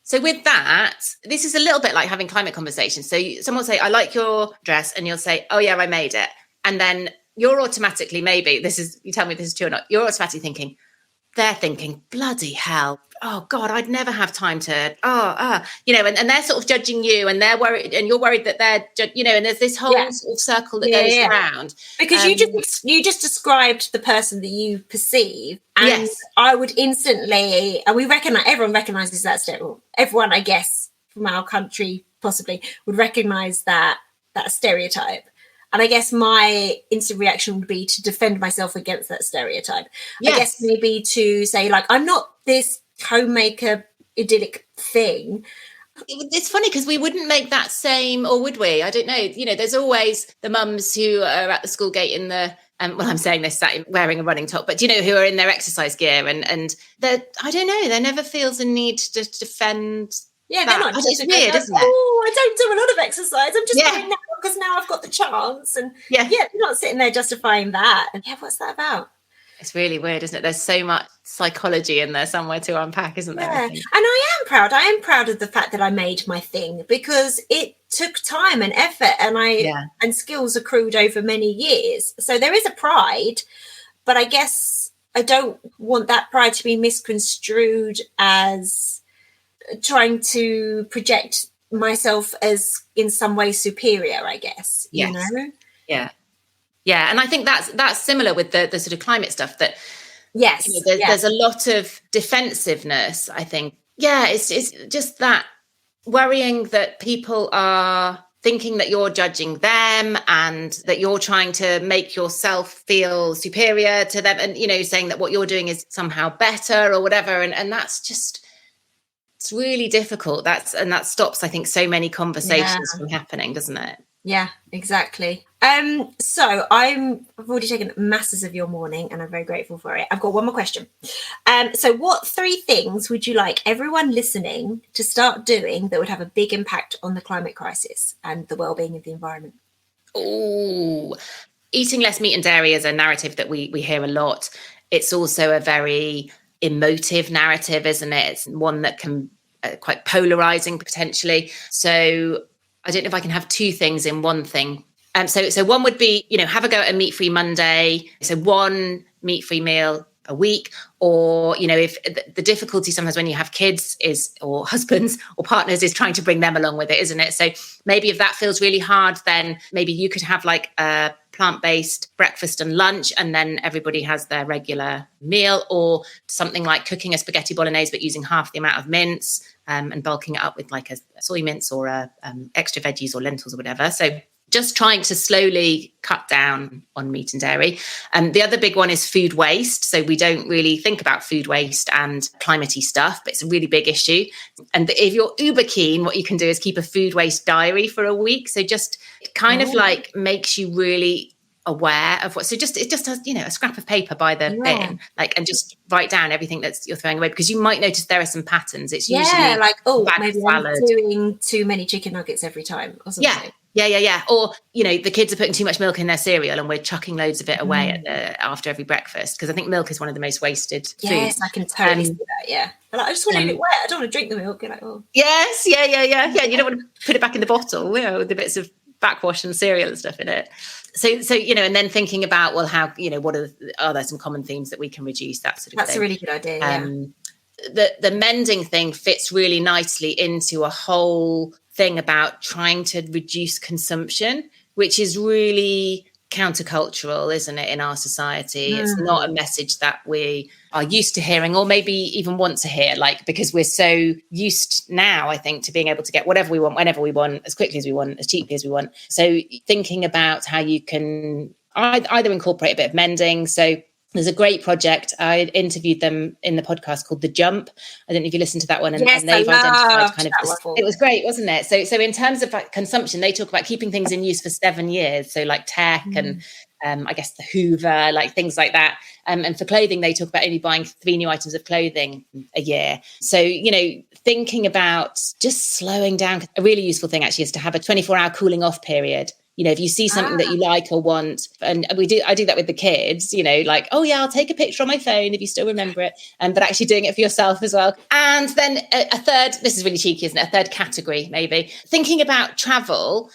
So with that, this is a little bit like having climate conversations. So someone will say, I like your dress. And you'll say, oh yeah, I made it. And then you're automatically, you tell me this is true or not, you're automatically thinking, they're thinking, bloody hell, oh God, I'd never have time to, and they're sort of judging you, and they're worried, and you're worried that they're, and there's this whole sort of circle that goes around. Because you just described the person that you perceive, and I would instantly, and everyone recognises that stereotype. Everyone, I guess, from our country possibly would recognise that stereotype. And I guess my instant reaction would be to defend myself against that stereotype. Yes. I guess maybe to say, like, I'm not this homemaker idyllic thing. It's funny because we wouldn't make that same, or would we? I don't know. There's always the mums who are at the school gate in the, I'm saying this wearing a running top, but who are in their exercise gear, and I don't know, there never feels a need to defend. Yeah, they're not. It's weird, isn't it? Oh, I don't do a lot of exercise. I'm just doing now because now I've got the chance. And they're not sitting there justifying that. And what's that about? It's really weird, isn't it? There's so much psychology in there somewhere to unpack, isn't there? Yeah. And I am proud. I am proud of the fact that I made my thing, because it took time and effort and skills accrued over many years. So there is a pride, but I guess I don't want that pride to be misconstrued as trying to project myself as in some way superior, I guess. Yes. You know? Yeah. And I think that's similar with the sort of climate stuff, that yes, there's a lot of defensiveness, I think. Yeah, it's just that worrying that people are thinking that you're judging them and that you're trying to make yourself feel superior to them, and saying that what you're doing is somehow better or whatever, and that's just, it's really difficult. That stops, I think, so many conversations from happening, doesn't it? Yeah, exactly. So I've already taken masses of your morning and I'm very grateful for it. I've got one more question. So what 3 things would you like everyone listening to start doing that would have a big impact on the climate crisis and the well-being of the environment? Oh, eating less meat and dairy is a narrative that we hear a lot. It's also a very emotive narrative, isn't it? It's one that can quite polarizing potentially. So I don't know if I can have 2 things in one thing. So one would be, have a go at a meat-free Monday. So 1 meat-free meal a week, or, if the difficulty sometimes when you have kids or husbands or partners is trying to bring them along with it, isn't it? So maybe if that feels really hard, then maybe you could have like a plant-based breakfast and lunch, and then everybody has their regular meal, or something like cooking a spaghetti bolognese but using half the amount of mince, and bulking it up with like a soy mince or extra veggies or lentils or whatever. So just trying to slowly cut down on meat and dairy. The other big one is food waste. So we don't really think about food waste and climate-y stuff, but it's a really big issue. And if you're uber keen, what you can do is keep a food waste diary for a week. So just kind of like makes you really aware of what, so it just has, a scrap of paper by the bin, and just write down everything that you're throwing away, because you might notice there are some patterns. It's usually like, maybe I'm doing too many chicken nuggets every time or something. Yeah. Or, the kids are putting too much milk in their cereal and we're chucking loads of it away after every breakfast, because I think milk is one of the most wasted foods. Yes, I can totally see that, yeah. But I just want to eat it wet. I don't want to drink the milk. You're like, oh. Yes, yeah. You don't want to put it back in the bottle, with the bits of backwash and cereal and stuff in it. So and then thinking about, well, how, what are there some common themes that we can reduce, that sort of thing. That's a really good idea, The mending thing fits really nicely into a whole thing about trying to reduce consumption, which is really countercultural, isn't it, in our society? It's not a message that we are used to hearing, or maybe even want to hear, because we're so used now, I think, to being able to get whatever we want, whenever we want, as quickly as we want, as cheaply as we want. So thinking about how you can either incorporate a bit of mending. So there's a great project. I interviewed them in the podcast called The Jump. I don't know if you listened to that one. And they've identified kind of this. It was great, wasn't it? So in terms of consumption, they talk about keeping things in use for 7 years. So like tech and I guess the Hoover, things like that. And for clothing, they talk about only buying 3 new items of clothing a year. So, thinking about just slowing down. A really useful thing actually is to have a 24-hour cooling off period. If you see something that you like or want, and I do that with the kids, oh yeah, I'll take a picture on my phone if you still remember it, but actually doing it for yourself as well. And then a third, this is really cheeky, isn't it? A third category, maybe thinking about travel,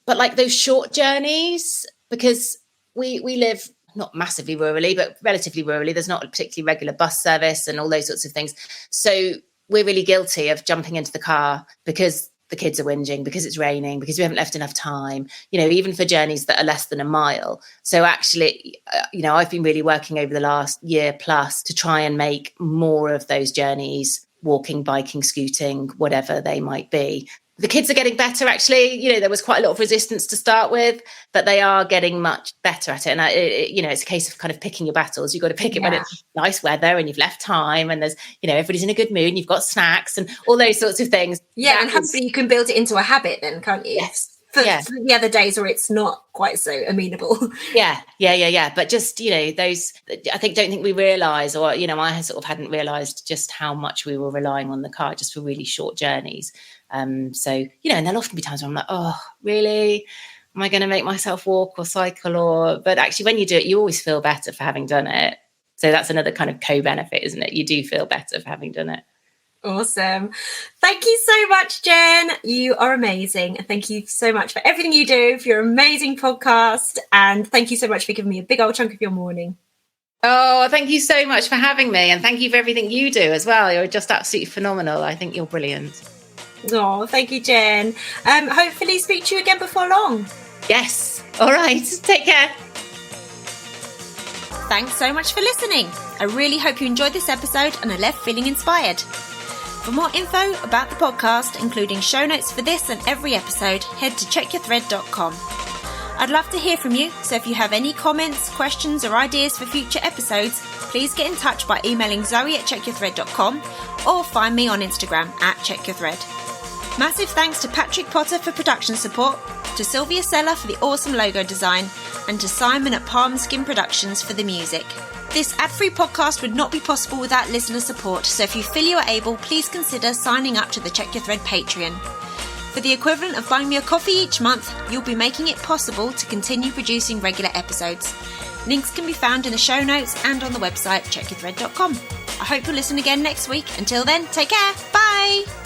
but those short journeys, because we live not massively rurally, but relatively rurally. There's not a particularly regular bus service and all those sorts of things. So we're really guilty of jumping into the car because the kids are whinging, because it's raining, because we haven't left enough time, even for journeys that are less than a mile. So actually, I've been really working over the last year plus to try and make more of those journeys, walking, biking, scooting, whatever they might be. The kids are getting better, actually. There was quite a lot of resistance to start with, but they are getting much better at it. And, it's a case of kind of picking your battles. You've got to pick it when it's nice weather and you've left time and there's, everybody's in a good mood and you've got snacks and all those sorts of things. Yeah, and hopefully you can build it into a habit then, can't you? Yes. For the other days where it's not quite so amenable. Yeah. But just, those, don't think we realise, or, I sort of hadn't realised just how much we were relying on the car just for really short journeys. So, and there'll often be times where I'm like, oh, really? Am I going to make myself walk or cycle? But actually, when you do it, you always feel better for having done it. So that's another kind of co-benefit, isn't it? You do feel better for having done it. Awesome. Thank you so much, Jen. You are amazing. Thank you so much for everything you do, for your amazing podcast. And thank you so much for giving me a big old chunk of your morning. Oh, thank you so much for having me. And thank you for everything you do as well. You're just absolutely phenomenal. I think you're brilliant. Oh, thank you, Jen. Hopefully speak to you again before long. Yes. All right. Take care. Thanks so much for listening. I really hope you enjoyed this episode and are left feeling inspired. For more info about the podcast, including show notes for this and every episode, head to checkyourthread.com. I'd love to hear from you, so if you have any comments, questions or ideas for future episodes, please get in touch by emailing zoe@checkyourthread.com or find me on Instagram @checkyourthread. Massive thanks to Patrick Potter for production support, to Sylvia Seller for the awesome logo design, and to Simon at Palm Skin Productions for the music. This ad-free podcast would not be possible without listener support, so if you feel you are able, please consider signing up to the Check Your Thread Patreon. For the equivalent of buying me a coffee each month, you'll be making it possible to continue producing regular episodes. Links can be found in the show notes and on the website checkyourthread.com. I hope you'll listen again next week. Until then, take care. Bye!